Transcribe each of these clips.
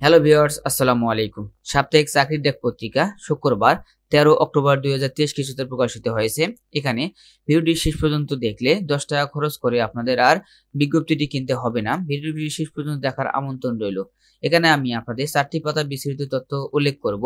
Hello viewers, আসসালামু আলাইকুম। সাপ্তাহিক চাকরির ডাক পত্রিকা শুক্রবার 13 অক্টোবর 2023 খ্রিস্টাব্দে প্রকাশিত হয়েছে। এখানে ভিডিওটি শেষ পর্যন্ত দেখলে 10 টাকা খরচ করে আপনাদের আর বিজ্ঞপ্তিটি কিনতে হবে না। ভিডিওটি শেষ পর্যন্ত দেখার আমন্ত্রণ রইল। এখানে আমি আপনাদের 4টি পাতা বিস্তারিত তথ্য উল্লেখ করব।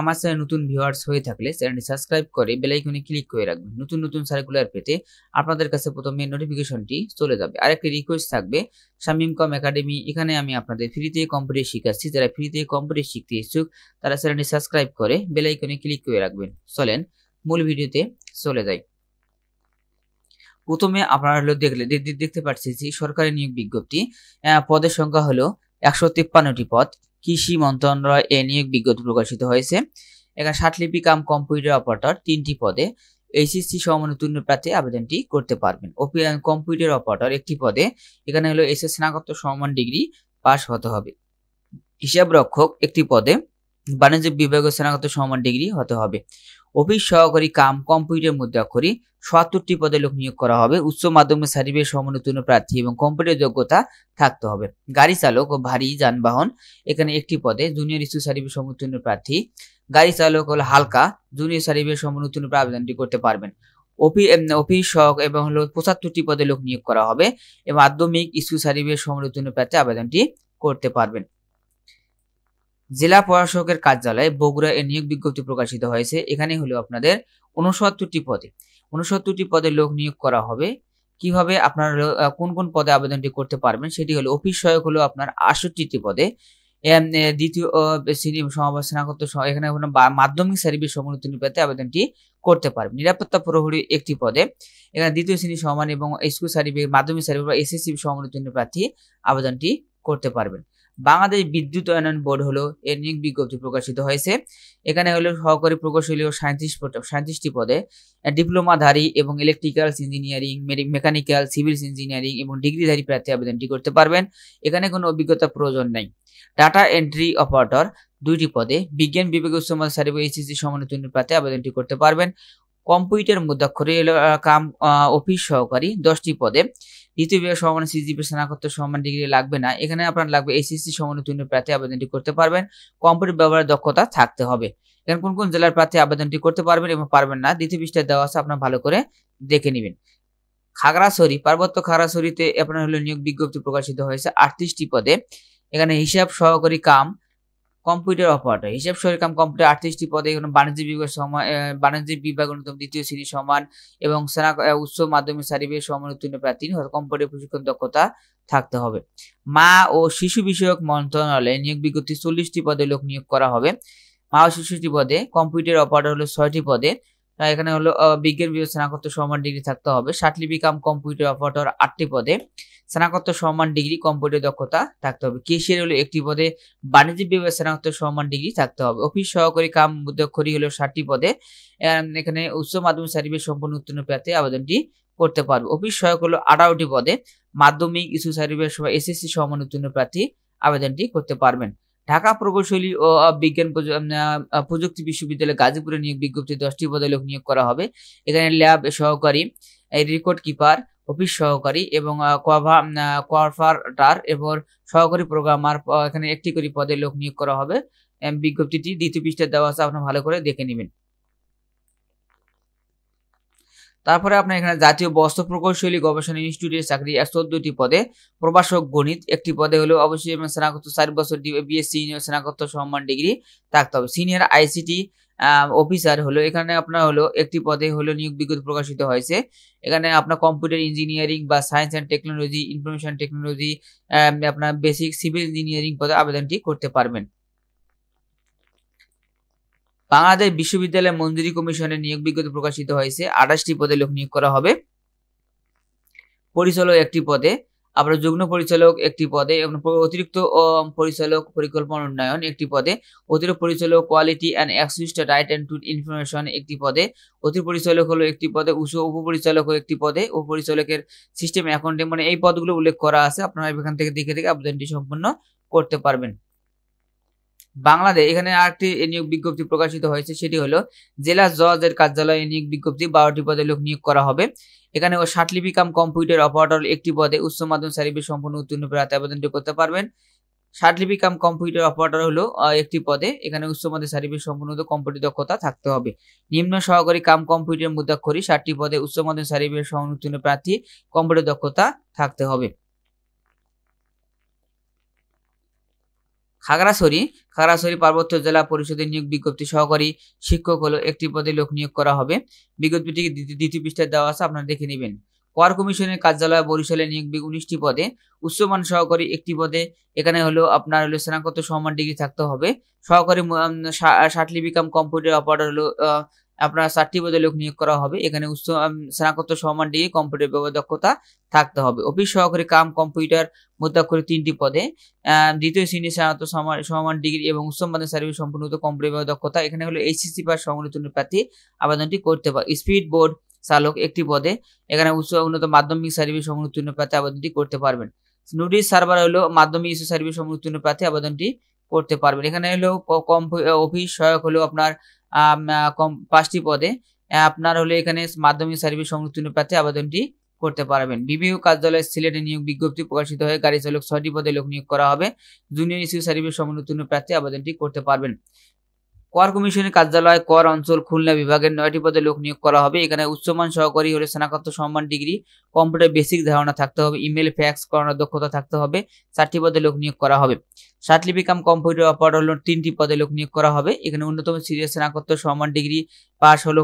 আমার চ্যানেল নতুন ভিউয়ার্স হয়ে থাকলে চ্যানেলটি সাবস্ক্রাইব করে বেল আইকনে ক্লিক করে রাখবেন। নতুন নতুন সার্কুলার পেতে আপনাদের কাছে প্রথমে নোটিফিকেশনটি চলে যাবে। আরেকটি রিকোয়েস্ট থাকবে, শামিম কম একাডেমি, এখানে আমি আপনাদের ফ্রিতে কম্পিউটার শিখাচ্ছি। যারা ফ্রিতে কম্পিউটার শিখতে ইচ্ছুক তারা চ্যানেলটি সাবস্ক্রাইব করে বেল আইকনে ক্লিক করে রাখবেন। চলেন মূল ভিডিওতে চলে যাই। প্রথমে আপনারা দেখতে পাচ্ছেন যে সরকারি নিয়োগ বিজ্ঞপ্তি। পদের সংখ্যা হলো 153টি পদ। কৃষি মন্ত্রণালয় এই নিয়োগ বিজ্ঞপ্তি প্রকাশিত হয়েছে। এখানে ষাটলিপি কাম কম্পিউটার অপারেটর 3টি পদে এইচএসসি সমমানোত্তীর্ণ প্রার্থী আবেদনটি করতে পারবেন। কম্পিউটার অপারেটর একটি পদে, এখানে হলো এসএস স্নাতকোত্তর সমমান ডিগ্রি পাস হতে হবে। হিসাব রক্ষক একটি পদে বাণিজ্য বিভাগের স্নাতকোত্তর সমমান ডিগ্রি হতে হবে। অফিস সহকারী কাম কম্পিউটার মুদ্রাক্ষরী ৭৭টি পদে লোক নিয়োগ করা হবে। উচ্চ মাধ্যমিক সার্টিফিকেট সমমানোত্তীর্ণ প্রার্থী এবং কম্পিউটার যোগ্যতা থাকতে হবে। গাড়ি চালক ও ভারী যানবাহন এখানে একটি পদে জুনিয়র স্কুল সার্টিফিকেট সমমানোত্তীর্ণ প্রার্থী। গাড়ি চালক হলো হালকা জুনিয়র সার্টিফিকেট সমমানোত্তীর্ণ আবেদনটি করতে পারবেন। অফিস সহক এবং হলো ৭৫টি পদে লোক নিয়োগ করা হবে এবং মাধ্যমিক স্কুল সার্টিফিকেট সমমানোত্তীর্ণ প্রার্থী আবেদনটি করতে পারবেন। জেলা প্রশাসকের কার্যালয়ে বগুড়া এর নিয়োগ বিজ্ঞপ্তি প্রকাশিত হয়েছে। এখানে হলো আপনাদের 69টি পদে লোক নিয়োগ করা হবে। কিভাবে আপনারা কোন কোন পদে আবেদনটি করতে পারবেন সেটি হলো অফিস সহায়ক হলো আপনার 68টি পদে। দ্বিতীয় শ্রেণী সমাবেশ স্নাতকোত্তর এখানে মাধ্যমিক সার্টিফিকেট সমমানোত্তীর্ণ প্রার্থী আবেদনটি করতে পারবেন। নিরাপত্তা প্রহরী একটি পদে, এখানে দ্বিতীয় শ্রেণী সমান এবং স্কুল সার্টিফিকেট মাধ্যমিক সার্টিফিকেট বা এসএসসি সমমানোত্তীর্ণ প্রার্থী আবেদনটি করতে পারবেন। বাংলাদেশ বিদ্যুৎ উন্নয়ন বোর্ড হলো এর নিয়োগ বিজ্ঞপ্তি প্রকাশিত হয়েছে। এখানে হলো সহকারী প্রকৌশলী ও 37টি পদে ডিপ্লোমাধারী এবং electrical engineering, mechanical, civil engineering এবং ডিগ্রিধারী প্রার্থী আবেদনটি করতে পারবেন। এখানে কোনো অভিজ্ঞতা প্রয়োজন নেই। ডাটা এন্ট্রি অপারেটর 2টি পদে বিজ্ঞান বিভাগে উচ্চ মাধ্যমিক সার্টিফিকেট এইচএসসি সমমানোত্তীর্ণ প্রার্থী আবেদনটি করতে পারবেন। কম্পিউটার মুদ্রাক্ষরী কাম অফিস সহকারী 10টি পদে দ্বিতীয় বিভাগ সমান সিজিপি স্নাতকোত্তর সমান ডিগ্রি লাগবে না। এখানে আপনার লাগবে এইচএসসি সমমানোত্তীর্ণ প্রার্থী আবেদনটি করতে পারবেন। কম্পিউটার ব্যবহারের দক্ষতা থাকতে হবে। এখানে কোন কোন জেলার প্রার্থী আবেদনটি করতে পারবেন এবং পারবেন না দ্বিতীয় পৃষ্ঠায় দেওয়া আছে, আপনার ভালো করে দেখে নেবেন। খাগড়াছড়ি, পার্বত্য খাগড়াছড়িতে আপনার হলো নিয়োগ বিজ্ঞপ্তি প্রকাশিত হয়েছে 38টি পদে। এখানে হিসাব সহকারী কাম কম্পিউটার অপারেটর, হিসাব সহকারী কাম কম্পিউটার 38টি পদে। এখানে বাণিজ্য বিভাগ অন্যতম দ্বিতীয় শ্রেণী সমান এবং উচ্চ মাধ্যমিক সার্টিফিকেট সমমানোত্তীর্ণ প্রার্থী কম্পিউটার প্রশিক্ষণ দক্ষতা থাকতে হবে। মা ও শিশু বিষয়ক মন্ত্রণালয়ে নিয়োগ বিজ্ঞপ্তি 40টি পদে লোক নিয়োগ করা হবে। মা ও শিশুটি পদে কম্পিউটার অপারেটর হলো 6টি পদে। এখানে হলো বিজ্ঞান বিভাগ স্নাতকোত্তর সমান ডিগ্রি থাকতে হবে। ষাটলিপি কাম কম্পিউটার অপারেটর 8টি পদে স্নাতকোত্তর সমান ডিগ্রি কম্পিউটার দক্ষতা থাকতে হবে। কেশিয়ার হলো একটি পদে বাণিজ্য বিভাগ স্নাতকোত্তর সমান ডিগ্রি থাকতে হবে। অফিস সহকারী কাম মুদ্রাক্ষরী হলো 60টি পদে। এখানে উচ্চ মাধ্যমিক সার্টিফিকেট সম্পন্ন উত্তীর্ণ প্রার্থী আবেদনটি করতে পারবে। অফিস সহায়ক হলো 18টি পদে মাধ্যমিক স্কুল সার্টিফিকেট সহ এসএসসি সমান উত্তীর্ণ প্রার্থী আবেদনটি করতে পারবেন। ঢাকা প্রকৌশলী ও বিজ্ঞান প্রযুক্তি বিশ্ববিদ্যালয় গাজীপুরে নিয়োগ বিজ্ঞপ্তি 10টি পদে লোক নিয়োগ করা হবে। এখানে ল্যাব সহকারী, রেকর্ড কিপার, অফিস সহকারী এবং কোয়ার্টার এবং সহকারী প্রোগ্রামার এখানে একটি করে পদে লোক নিয়োগ করা হবে। বিজ্ঞপ্তিটি দ্বিতীয় পৃষ্ঠায় দেওয়া আছে, আপনারা ভালো করে দেখে নেবেন। তারপরে আপনার এখানে জাতীয় বস্ত্র প্রকৌশলী গবেষণা ইনস্টিটিউটের চাকরি 14টি পদে। প্রভাষক গণিত একটি পদে হলো অবশ্যই স্নাতকোত্তর 4 বছর বিএসসি স্নাতকোত্তর সম্মান ডিগ্রি থাকতে হবে। সিনিয়র আইসিটি অফিসার হলো এখানে আপনার হলো একটি পদে হলো নিয়োগ বিজ্ঞপ্তি প্রকাশিত হয়েছে। এখানে আপনার কম্পিউটার ইঞ্জিনিয়ারিং বা science and technology, information technology, আপনার বেসিক সিভিল ইঞ্জিনিয়ারিং পদে আবেদনটি করতে পারবেন। বাংলাদেশ বিশ্ববিদ্যালয় মঞ্জুরি কমিশনের নিয়োগ বিজ্ঞপ্তি প্রকাশিত হয়েছে। 28টি পদে লোক নিয়োগ করা হবে। পরিচালক একটি পদে, আবার যুগ্ম পরিচালক একটি পদে এবং অতিরিক্ত পরিচালক পরিকল্পনা উন্নয়ন একটি পদে। অতিরিক্ত পরিচালক quality and access to right and two information একটি পদে। অতিরিক্ত পরিচালক হলো একটি পদে। উপপরিচালক একটি পদে। উপপরিচালকের সিস্টেম অ্যাকাউন্টিং, মানে এই পদগুলো উল্লেখ করা আছে, আপনারা এখান থেকে দেখে আবেদনটি সম্পন্ন করতে পারবেন। বাংলাদেশ এখানে আরেকটি নিয়োগ বিজ্ঞপ্তি প্রকাশিত হয়েছে, সেটি হলো জেলা জজের কার্যালয়ে নিয়োগ বিজ্ঞপ্তি 12টি পদে লোক নিয়োগ করা হবে। এখানে ষাটলিপি কাম কম্পিউটার অপারেটর একটি পদে উচ্চ মাধ্যমিক সার্টিফিকেট সম্পন্ন উত্তীর্ণ প্রার্থী আবেদনটি করতে পারবেন। শার্টলিপি কাম কম্পিউটার অপারেটর হলো একটি পদে, এখানে উচ্চমাধ্যমিক সার্টিফিকেট সম্পন্ন কম্পিউটার দক্ষতা থাকতে হবে। নিম্ন সহকারী কাম কম্পিউটার মুদ্রাক্ষরী 7টি পদে উচ্চমাধ্যমিক সার্টিফিকেট সম্পন্ন প্রার্থী কম্পিউটার দক্ষতা থাকতে হবে। খাগড়াছড়ি পার্বত্য জেলা পরিষদের নিয়োগ বিজ্ঞপ্তি সহকারী শিক্ষক হলো একটি পদে লোক নিয়োগ করা হবে। বিজ্ঞপ্তিটি দ্বিতীয় পৃষ্ঠায় দেওয়া আছে, আপনারা দেখে নেবেন। কর কমিশনের কার্যালয় বরিশালে নিয়োগ 19টি পদে উচ্চমান সহকারী একটি পদে, এখানে হলো আপনার হলো স্নাতকোত্তর সমমান ডিগ্রি থাকতে হবে। সহকারী শার্টলিপি কাম কম্পিউটার অপারেটর হলো আপনার 7টি পদে লোক নিয়োগ করা হবে, এখানে উচ্চ স্নাতকোত্তর সমমান ডিগ্রি কম্পিউটার ব্যবহার দক্ষতা থাকতে হবে। অফিস সহকারী কাম কম্পিউটার মুদ্রাক্ষরী 3টি পদে দ্বিতীয় শ্রেণী স্নাতক সমমান ডিগ্রি এবং উচ্চমাধ্যমিক সার্টিফিকেট সম্পন্ন কম্পিউটার দক্ষতা, এখানে হলো এইচএসসি পাস সম্মানিত প্রার্থী আবেদনটি করতে পারে। স্পিড বোর্ড চালক একটি পদে, এখানে উন্নত মাধ্যমিক সার্টিফিকেট সম্পন্ন প্রার্থী আবেদনটি করতে পারবেন। নোটিশ সার্ভার হলো মাধ্যমিক সার্টিফিকেট সম্পন্ন প্রার্থী আবেদনটি করতে পারবেন। এখানে হলো অফিস সহায়ক হলো আপনার 5টি পদে, আপনার হলো এখানে মাধ্যমিক সার্টিফিকেট সম্পন্ন প্রার্থী আবেদনটি করতে পারবেন। বিবিও কার্যালয় সিলেটে নিয়োগ বিজ্ঞপ্তি প্রকাশিত হয়ে গাড়ি চালক 6টি পদে লোক নিয়োগ করা হবে। জুনিয়র ইস্যু সার্টিফিকেট সম্পন্ন প্রার্থী আবেদনটি করতে পারবেন। কর কমিশনের কার্যালয় কর অঞ্চল খুলনা বিভাগের 9টি পদে লোক নিয়োগ করা হবে, এখানে উচ্চমান সহকারী হলে স্নাতকোত্তর সম্মান ডিগ্রি কম্পিউটার বেসিক ধারণা থাকতে হবে, ইমেল ফ্যাক্স করানোর দক্ষতা থাকতে হবে। 4টি পদে লোক নিয়োগ করা হবে। শার্টলিপি কাম কম্পিউটার অপারেটর হলো 3টি পদে লোক নিয়োগ করা হবে, এখানে ন্যূনতম সিরিয়াস স্নাতকোত্তর সম্মান ডিগ্রি পাস হলো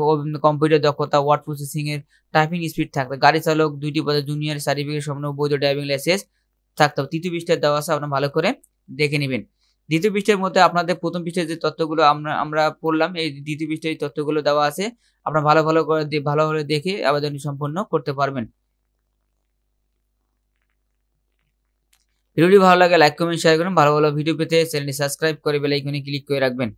কম্পিউটার দক্ষতা ওয়ার্ড প্রসেসিং এর টাইপিং স্পিড থাকবে। গাড়ি চালক 2টি পদে জুনিয়র সার্টিফিকেট সম্পন্ন বৈধ ড্রাইভিং লাইসেন্স থাকতে হবে। তৃতীয় পৃষ্ঠায় দেওয়া আছে, আপনারা ভালো করে দেখে নেবেন। দ্বিতীয় পৃষ্ঠার মধ্যে আপনাদের প্রথম পৃষ্ঠায় যে তথ্যগুলো আমরা পড়লাম, এই দ্বিতীয় পৃষ্ঠায় এই তথ্যগুলো দেওয়া আছে, আপনারা ভালোভাবে দেখে আবেদনটি সম্পন্ন করতে পারবেন। ভিডিওটি ভালো লাগে লাইক কমেন্ট শেয়ার করুন। ভালো ভিডিও পেতে চ্যানেলটি সাবস্ক্রাইব করে বেল আইকনে ক্লিক করে রাখবেন।